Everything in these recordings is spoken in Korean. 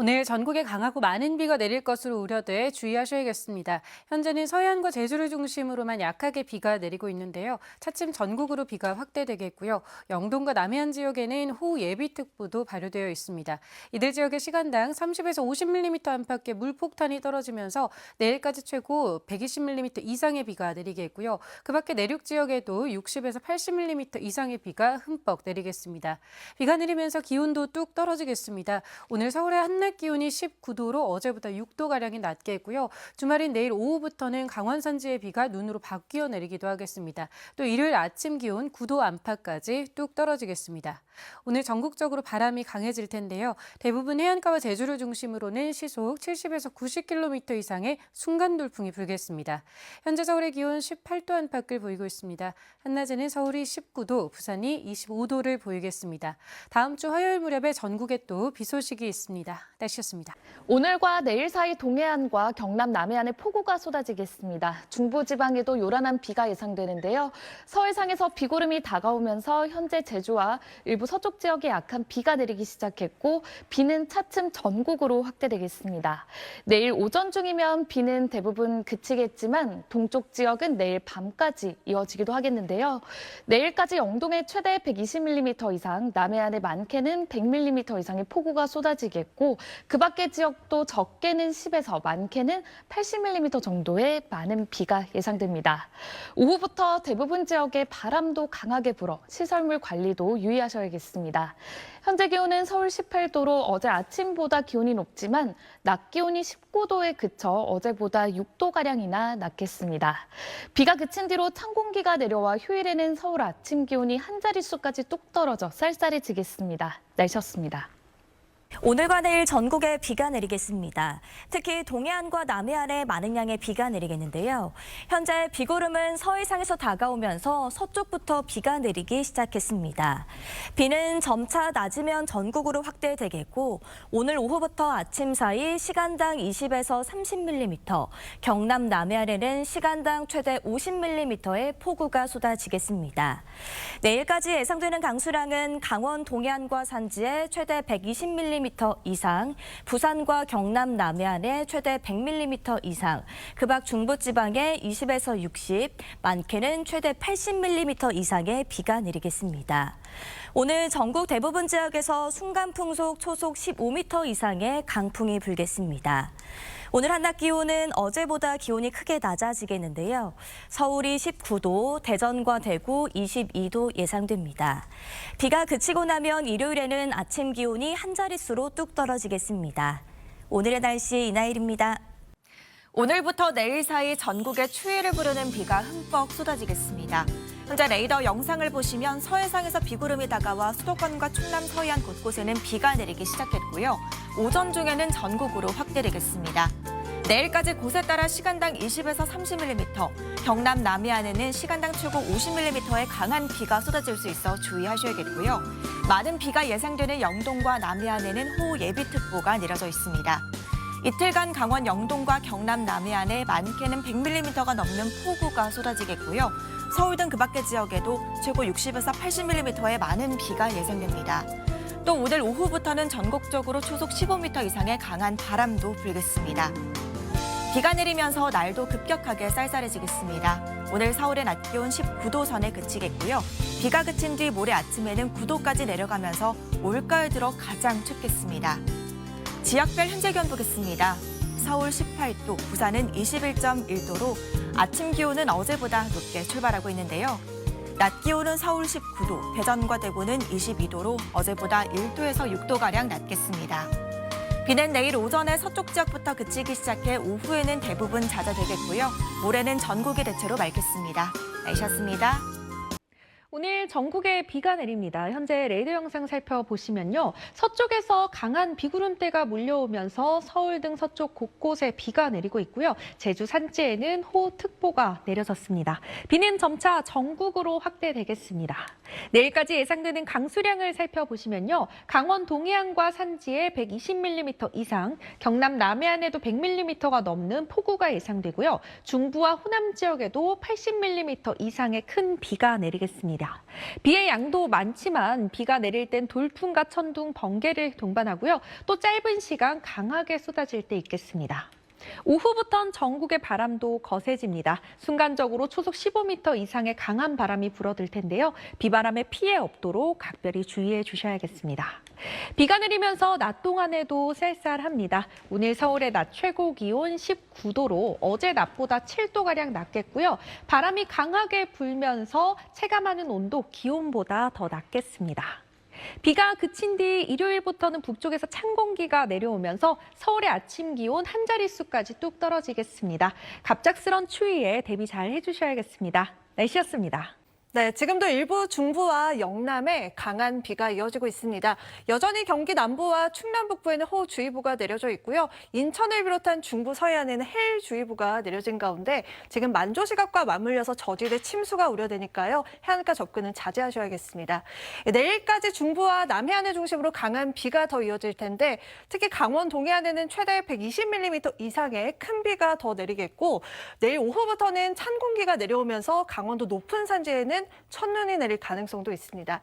오늘 전국에 강하고 많은 비가 내릴 것으로 우려돼 주의하셔야겠습니다. 현재는 서해안과 제주를 중심으로만 약하게 비가 내리고 있는데요. 차츰 전국으로 비가 확대되겠고요. 영동과 남해안 지역에는 호우 예비특보도 발효되어 있습니다. 이들 지역의 시간당 30에서 50mm 안팎의 물폭탄이 떨어지면서 내일까지 최고 120mm 이상의 비가 내리겠고요. 그 밖에 내륙 지역에도 60에서 80mm 이상의 비가 흠뻑 내리겠습니다. 비가 내리면서 기온도 뚝 떨어지겠습니다. 오늘 서울의 한낮 기온이 19도로 어제보다 6도가량이 낮겠고요. 주말인 내일 오후부터는 강원 산지의 비가 눈으로 바뀌어 내리기도 하겠습니다. 또 일요일 아침 기온 9도 안팎까지 뚝 떨어지겠습니다. 오늘 전국적으로 바람이 강해질 텐데요. 대부분 해안가와 제주를 중심으로는 시속 70에서 90km 이상의 순간 돌풍이 불겠습니다. 현재 서울의 기온 18도 안팎을 보이고 있습니다. 한낮에는 서울이 19도, 부산이 25도를 보이겠습니다. 다음 주 화요일 무렵에 전국에 또 비 소식이 있습니다. 날씨였습니다. 오늘과 내일 사이 동해안과 경남 남해안에 폭우가 쏟아지겠습니다. 중부지방에도 요란한 비가 예상되는데요. 서해상에서 비구름이 다가오면서 현재 제주와 일부 서쪽 지역에 약한 비가 내리기 시작했고 비는 차츰 전국으로 확대되겠습니다. 내일 오전 중이면 비는 대부분 그치겠지만 동쪽 지역은 내일 밤까지 이어지기도 하겠는데요. 내일까지 영동에 최대 120mm 이상, 남해안에 많게는 100mm 이상의 폭우가 쏟아지겠고 그 밖의 지역도 적게는 10에서 많게는 80mm 정도의 많은 비가 예상됩니다. 오후부터 대부분 지역에 바람도 강하게 불어 시설물 관리도 유의하셔야겠습니다. 현재 기온은 서울 18도로 어제 아침보다 기온이 높지만 낮 기온이 19도에 그쳐 어제보다 6도가량이나 낮겠습니다. 비가 그친 뒤로 찬 공기가 내려와 휴일에는 서울 아침 기온이 한 자릿수까지 뚝 떨어져 쌀쌀해지겠습니다. 날씨였습니다. 오늘과 내일 전국에 비가 내리겠습니다. 특히 동해안과 남해안에 많은 양의 비가 내리겠는데요. 현재 비구름은 서해상에서 다가오면서 서쪽부터 비가 내리기 시작했습니다. 비는 점차 낮으면 전국으로 확대되겠고 오늘 오후부터 아침 사이 시간당 20에서 30mm, 경남 남해안에는 시간당 최대 50mm의 폭우가 쏟아지겠습니다. 내일까지 예상되는 강수량은 강원 동해안과 산지에 최대 120mm 이상, 부산과 경남 남해안에 최대 100mm 이상, 그 밖 중부지방에 20에서 60, 많게는 최대 80mm 이상의 비가 내리겠습니다. 오늘 전국 대부분 지역에서 순간풍속 초속 15m 이상의 강풍이 불겠습니다. 오늘 한낮 기온은 어제보다 기온이 크게 낮아지겠는데요. 서울이 19도, 대전과 대구 22도 예상됩니다. 비가 그치고 나면 일요일에는 아침 기온이 한 자릿수로 뚝 떨어지겠습니다. 오늘의 날씨 이나일입니다. 오늘부터 내일 사이 전국에 추위를 부르는 비가 흠뻑 쏟아지겠습니다. 현재 레이더 영상을 보시면 서해상에서 비구름이 다가와 수도권과 충남 서해안 곳곳에는 비가 내리기 시작했고요. 오전 중에는 전국으로 확대되겠습니다. 내일까지 곳에 따라 시간당 20에서 30mm, 경남 남해안에는 시간당 최고 50mm의 강한 비가 쏟아질 수 있어 주의하셔야겠고요. 많은 비가 예상되는 영동과 남해안에는 호우 예비특보가 내려져 있습니다. 이틀간 강원 영동과 경남 남해안에 많게는 100mm가 넘는 폭우가 쏟아지겠고요. 서울 등 그 밖의 지역에도 최고 60에서 80mm의 많은 비가 예상됩니다. 또 오늘 오후부터는 전국적으로 초속 15m 이상의 강한 바람도 불겠습니다. 비가 내리면서 날도 급격하게 쌀쌀해지겠습니다. 오늘 서울의 낮 기온 19도 선에 그치겠고요. 비가 그친 뒤 모레 아침에는 9도까지 내려가면서 올가을 들어 가장 춥겠습니다. 지역별 현재 기온 보겠습니다. 서울 18도, 부산은 21.1도로 아침 기온은 어제보다 높게 출발하고 있는데요. 낮 기온은 서울 19도, 대전과 대구는 22도로 어제보다 1도에서 6도가량 낮겠습니다. 비는 내일 오전에 서쪽 지역부터 그치기 시작해 오후에는 대부분 잦아들겠고요. 모레는 전국이 대체로 맑겠습니다. 날씨였습니다. 오늘 전국에 비가 내립니다. 현재 레이더 영상 살펴보시면요. 서쪽에서 강한 비구름대가 몰려오면서 서울 등 서쪽 곳곳에 비가 내리고 있고요. 제주 산지에는 호우특보가 내려졌습니다. 비는 점차 전국으로 확대되겠습니다. 내일까지 예상되는 강수량을 살펴보시면요. 강원 동해안과 산지에 120mm 이상, 경남 남해안에도 100mm가 넘는 폭우가 예상되고요. 중부와 호남 지역에도 80mm 이상의 큰 비가 내리겠습니다. 있겠습니다. 비의 양도 많지만 비가 내릴 땐 돌풍과 천둥, 번개를 동반하고요. 또 짧은 시간 강하게 쏟아질 때 있겠습니다. 오후부터는 전국의 바람도 거세집니다. 순간적으로 초속 15m 이상의 강한 바람이 불어들 텐데요. 비바람에 피해 없도록 각별히 주의해 주셔야겠습니다. 비가 내리면서 낮 동안에도 쌀쌀합니다. 오늘 서울의 낮 최고 기온 19도로 어제 낮보다 7도가량 낮겠고요. 바람이 강하게 불면서 체감하는 온도 기온보다 더 낮겠습니다. 비가 그친 뒤 일요일부터는 북쪽에서 찬 공기가 내려오면서 서울의 아침 기온 한 자릿수까지 뚝 떨어지겠습니다. 갑작스런 추위에 대비 잘 해주셔야겠습니다. 날씨였습니다. 네, 지금도 일부 중부와 영남에 강한 비가 이어지고 있습니다. 여전히 경기 남부와 충남 북부에는 호우주의보가 내려져 있고요. 인천을 비롯한 중부 서해안에는 해일주의보가 내려진 가운데 지금 만조시각과 맞물려서 저지대 침수가 우려되니까요. 해안가 접근은 자제하셔야겠습니다. 내일까지 중부와 남해안을 중심으로 강한 비가 더 이어질 텐데 특히 강원 동해안에는 최대 120mm 이상의 큰 비가 더 내리겠고 내일 오후부터는 찬 공기가 내려오면서 강원도 높은 산지에는 첫눈이 내릴 가능성도 있습니다.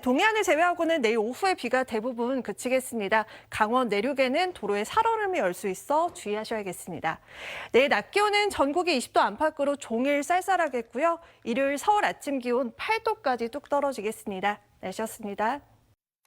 동해안을 제외하고는 내일 오후에 비가 대부분 그치겠습니다. 강원 내륙에는 도로에 살얼음이 열 수 있어 주의하셔야겠습니다. 내일 낮 기온은 전국이 20도 안팎으로 종일 쌀쌀하겠고요. 일요일 서울 아침 기온 8도까지 뚝 떨어지겠습니다. 날씨였습니다.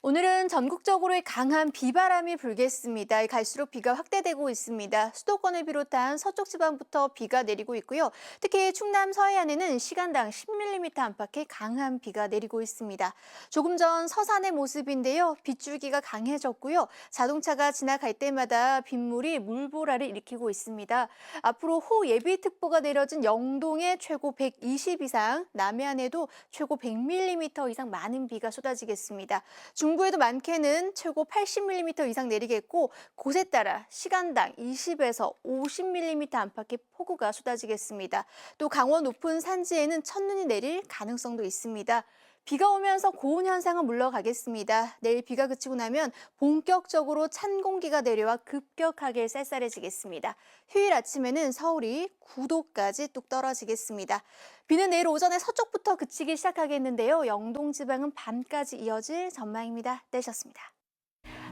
오늘은 전국적으로 강한 비바람이 불겠습니다. 갈수록 비가 확대되고 있습니다. 수도권을 비롯한 서쪽 지방부터 비가 내리고 있고요. 특히 충남 서해안에는 시간당 10mm 안팎의 강한 비가 내리고 있습니다. 조금 전 서산의 모습인데요. 빗줄기가 강해졌고요. 자동차가 지나갈 때마다 빗물이 물보라를 일으키고 있습니다. 앞으로 호예비특보가 내려진 영동에 최고 120 이상, 남해안에도 최고 100mm 이상 많은 비가 쏟아지겠습니다. 중부에도 많게는 최고 80mm 이상 내리겠고 곳에 따라 시간당 20에서 50mm 안팎의 폭우가 쏟아지겠습니다. 또 강원 높은 산지에는 첫눈이 내릴 가능성도 있습니다. 비가 오면서 고온 현상은 물러가겠습니다. 내일 비가 그치고 나면 본격적으로 찬 공기가 내려와 급격하게 쌀쌀해지겠습니다. 휴일 아침에는 서울이 9도까지 뚝 떨어지겠습니다. 비는 내일 오전에 서쪽부터 그치기 시작하겠는데요. 영동 지방은 밤까지 이어질 전망입니다. 내셨습니다.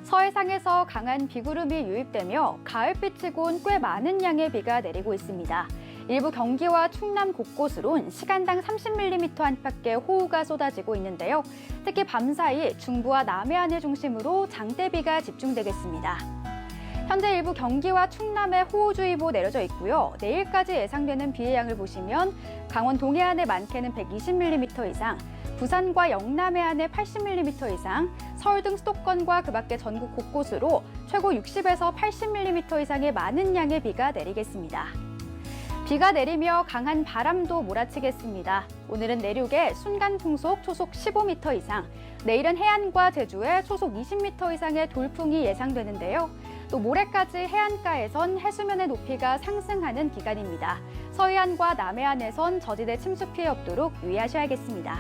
서해상에서 강한 비구름이 유입되며 가을빛이곤 꽤 많은 양의 비가 내리고 있습니다. 일부 경기와 충남 곳곳으론 시간당 30mm 안팎의 호우가 쏟아지고 있는데요. 특히 밤사이 중부와 남해안을 중심으로 장대비가 집중되겠습니다. 현재 일부 경기와 충남에 호우주의보 내려져 있고요. 내일까지 예상되는 비의 양을 보시면 강원 동해안에 많게는 120mm 이상, 부산과 영남 해안에 80mm 이상, 서울 등 수도권과 그 밖의 전국 곳곳으로 최고 60에서 80mm 이상의 많은 양의 비가 내리겠습니다. 비가 내리며 강한 바람도 몰아치겠습니다. 오늘은 내륙에 순간 풍속 초속 15m 이상, 내일은 해안과 제주에 초속 20m 이상의 돌풍이 예상되는데요. 또 모레까지 해안가에선 해수면의 높이가 상승하는 기간입니다. 서해안과 남해안에선 저지대 침수 피해 없도록 유의하셔야겠습니다.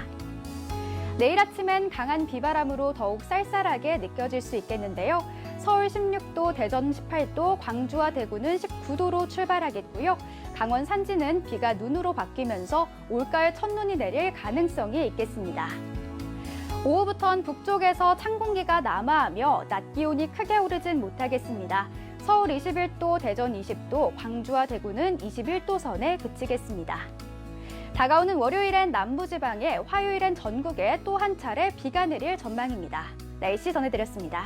내일 아침엔 강한 비바람으로 더욱 쌀쌀하게 느껴질 수 있겠는데요. 서울 16도, 대전 18도, 광주와 대구는 19도로 출발하겠고요. 강원 산지는 비가 눈으로 바뀌면서 올가을 첫눈이 내릴 가능성이 있겠습니다. 오후부터는 북쪽에서 찬 공기가 남하하며 낮 기온이 크게 오르진 못하겠습니다. 서울 21도, 대전 20도, 광주와 대구는 21도 선에 그치겠습니다. 다가오는 월요일엔 남부지방에, 화요일엔 전국에 또 한 차례 비가 내릴 전망입니다. 날씨 전해드렸습니다.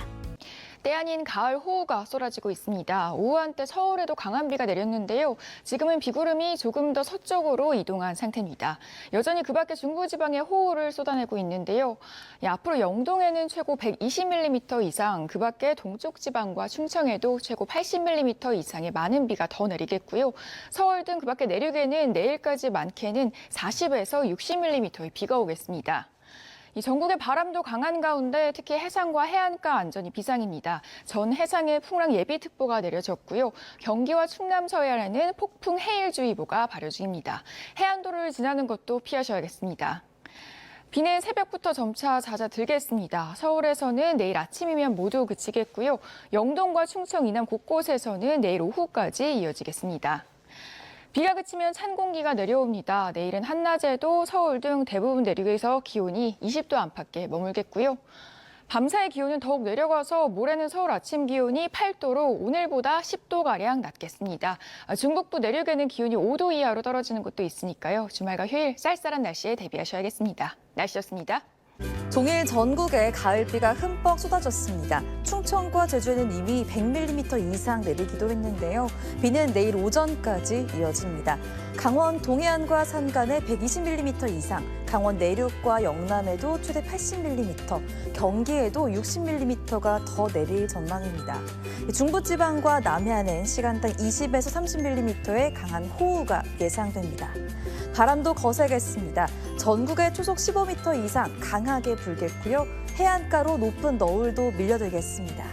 때 아닌 가을 호우가 쏟아지고 있습니다. 오후 한때 서울에도 강한 비가 내렸는데요. 지금은 비구름이 조금 더 서쪽으로 이동한 상태입니다. 여전히 그 밖에 중부지방에 호우를 쏟아내고 있는데요. 앞으로 영동에는 최고 120mm 이상, 그 밖에 동쪽 지방과 충청에도 최고 80mm 이상의 많은 비가 더 내리겠고요. 서울 등 그 밖에 내륙에는 내일까지 많게는 40에서 60mm의 비가 오겠습니다. 이 전국의 바람도 강한 가운데 특히 해상과 해안가 안전이 비상입니다. 전 해상에 풍랑 예비특보가 내려졌고요. 경기와 충남 서해안에는 폭풍 해일주의보가 발효 중입니다. 해안도로를 지나는 것도 피하셔야겠습니다. 비는 새벽부터 점차 잦아들겠습니다. 서울에서는 내일 아침이면 모두 그치겠고요. 영동과 충청 이남 곳곳에서는 내일 오후까지 이어지겠습니다. 비가 그치면 찬 공기가 내려옵니다. 내일은 한낮에도 서울 등 대부분 내륙에서 기온이 20도 안팎에 머물겠고요. 밤사이 기온은 더욱 내려가서 모레는 서울 아침 기온이 8도로 오늘보다 10도가량 낮겠습니다. 중북부 내륙에는 기온이 5도 이하로 떨어지는 곳도 있으니까요. 주말과 휴일 쌀쌀한 날씨에 대비하셔야겠습니다. 날씨였습니다. 종일 전국에 가을비가 흠뻑 쏟아졌습니다. 충청과 제주에는 이미 100mm 이상 내리기도 했는데요. 비는 내일 오전까지 이어집니다. 강원 동해안과 산간에 120mm 이상, 강원 내륙과 영남에도 최대 80mm, 경기에도 60mm가 더 내릴 전망입니다. 중부지방과 남해안엔 시간당 20에서 30mm의 강한 호우가 예상됩니다. 바람도 거세겠습니다. 전국에 초속 15m 이상 강하게 불겠고요. 해안가로 높은 너울도 밀려들겠습니다.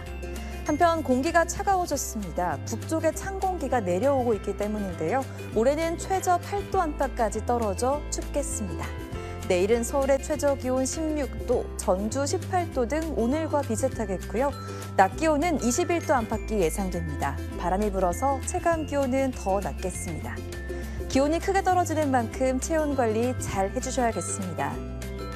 한편 공기가 차가워졌습니다. 북쪽에 찬 공기가 내려오고 있기 때문인데요. 올해는 최저 8도 안팎까지 떨어져 춥겠습니다. 내일은 서울의 최저 기온 16도, 전주 18도 등 오늘과 비슷하겠고요. 낮 기온은 21도 안팎이 예상됩니다. 바람이 불어서 체감 기온은 더 낮겠습니다. 기온이 크게 떨어지는 만큼 체온 관리 잘 해주셔야겠습니다.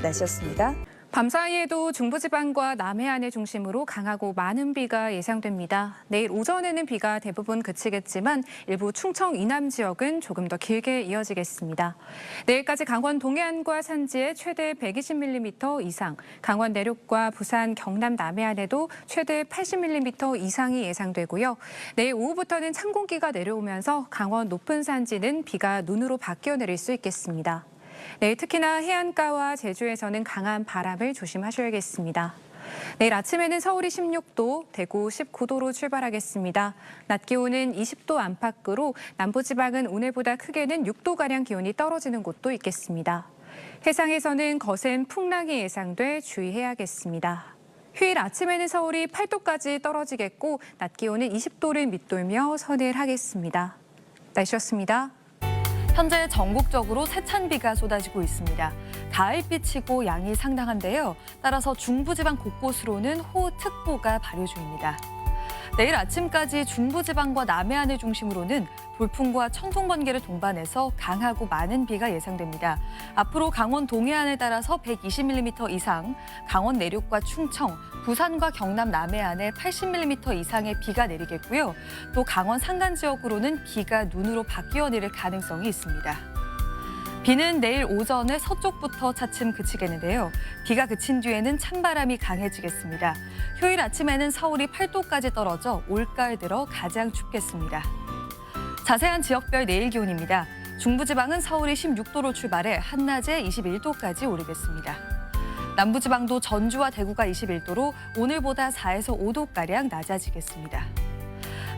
날씨였습니다. 밤사이에도 중부지방과 남해안을 중심으로 강하고 많은 비가 예상됩니다. 내일 오전에는 비가 대부분 그치겠지만 일부 충청 이남 지역은 조금 더 길게 이어지겠습니다. 내일까지 강원 동해안과 산지에 최대 120mm 이상, 강원 내륙과 부산, 경남 남해안에도 최대 80mm 이상이 예상되고요. 내일 오후부터는 찬 공기가 내려오면서 강원 높은 산지는 비가 눈으로 바뀌어 내릴 수 있겠습니다. 내일 특히나 해안가와 제주에서는 강한 바람을 조심하셔야겠습니다. 내일 아침에는 서울이 16도, 대구 19도로 출발하겠습니다. 낮 기온은 20도 안팎으로 남부지방은 오늘보다 크게는 6도가량 기온이 떨어지는 곳도 있겠습니다. 해상에서는 거센 풍랑이 예상돼 주의해야겠습니다. 휴일 아침에는 서울이 8도까지 떨어지겠고 낮 기온은 20도를 밑돌며 서늘하겠습니다. 날씨였습니다. 현재 전국적으로 세찬 비가 쏟아지고 있습니다. 가을비치고 양이 상당한데요. 따라서 중부지방 곳곳으로는 호우특보가 발효 중입니다. 내일 아침까지 중부지방과 남해안을 중심으로는 돌풍과 천둥 번개를 동반해서 강하고 많은 비가 예상됩니다. 앞으로 강원 동해안을 따라서 120mm 이상, 강원 내륙과 충청, 부산과 경남 남해안에 80mm 이상의 비가 내리겠고요. 또 강원 산간 지역으로는 비가 눈으로 바뀌어 내릴 가능성이 있습니다. 비는 내일 오전에 서쪽부터 차츰 그치겠는데요. 비가 그친 뒤에는 찬바람이 강해지겠습니다. 휴일 아침에는 서울이 8도까지 떨어져 올가을 들어 가장 춥겠습니다. 자세한 지역별 내일 기온입니다. 중부지방은 서울이 16도로 출발해 한낮에 21도까지 오르겠습니다. 남부지방도 전주와 대구가 21도로 오늘보다 4에서 5도가량 낮아지겠습니다.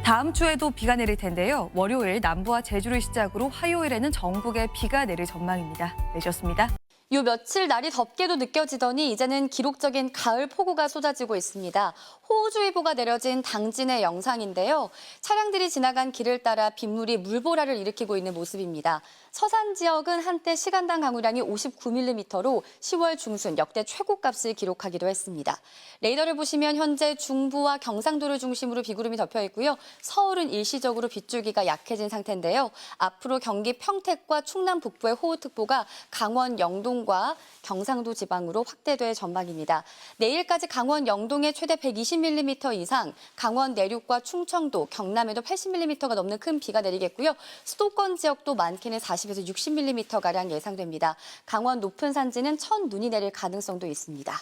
다음 주에도 비가 내릴 텐데요. 월요일 남부와 제주를 시작으로 화요일에는 전국에 비가 내릴 전망입니다. 내셨습니다. 요 며칠 날이 덥게도 느껴지더니 이제는 기록적인 가을 폭우가 쏟아지고 있습니다. 호우주의보가 내려진 당진의 영상인데요. 차량들이 지나간 길을 따라 빗물이 물보라를 일으키고 있는 모습입니다. 서산 지역은 한때 시간당 강우량이 59mm로 10월 중순 역대 최고값을 기록하기도 했습니다. 레이더를 보시면 현재 중부와 경상도를 중심으로 비구름이 덮여 있고요. 서울은 일시적으로 빗줄기가 약해진 상태인데요. 앞으로 경기 평택과 충남 북부의 호우특보가 강원 영동과 경상도 지방으로 확대될 전망입니다. 내일까지 강원 영동에 최대 120mm 이상, 강원 내륙과 충청도, 경남에도 80mm가 넘는 큰 비가 내리겠고요. 수도권 지역도 많게는 40에서 60mm가량 예상됩니다. 강원 높은 산지는 첫눈이 내릴 가능성도 있습니다.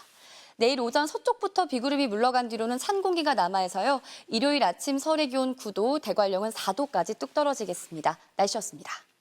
내일 오전 서쪽부터 비구름이 물러간 뒤로는 찬 공기가 남아서요. 일요일 아침 서울의 기온 9도, 대관령은 4도까지 뚝 떨어지겠습니다. 날씨였습니다.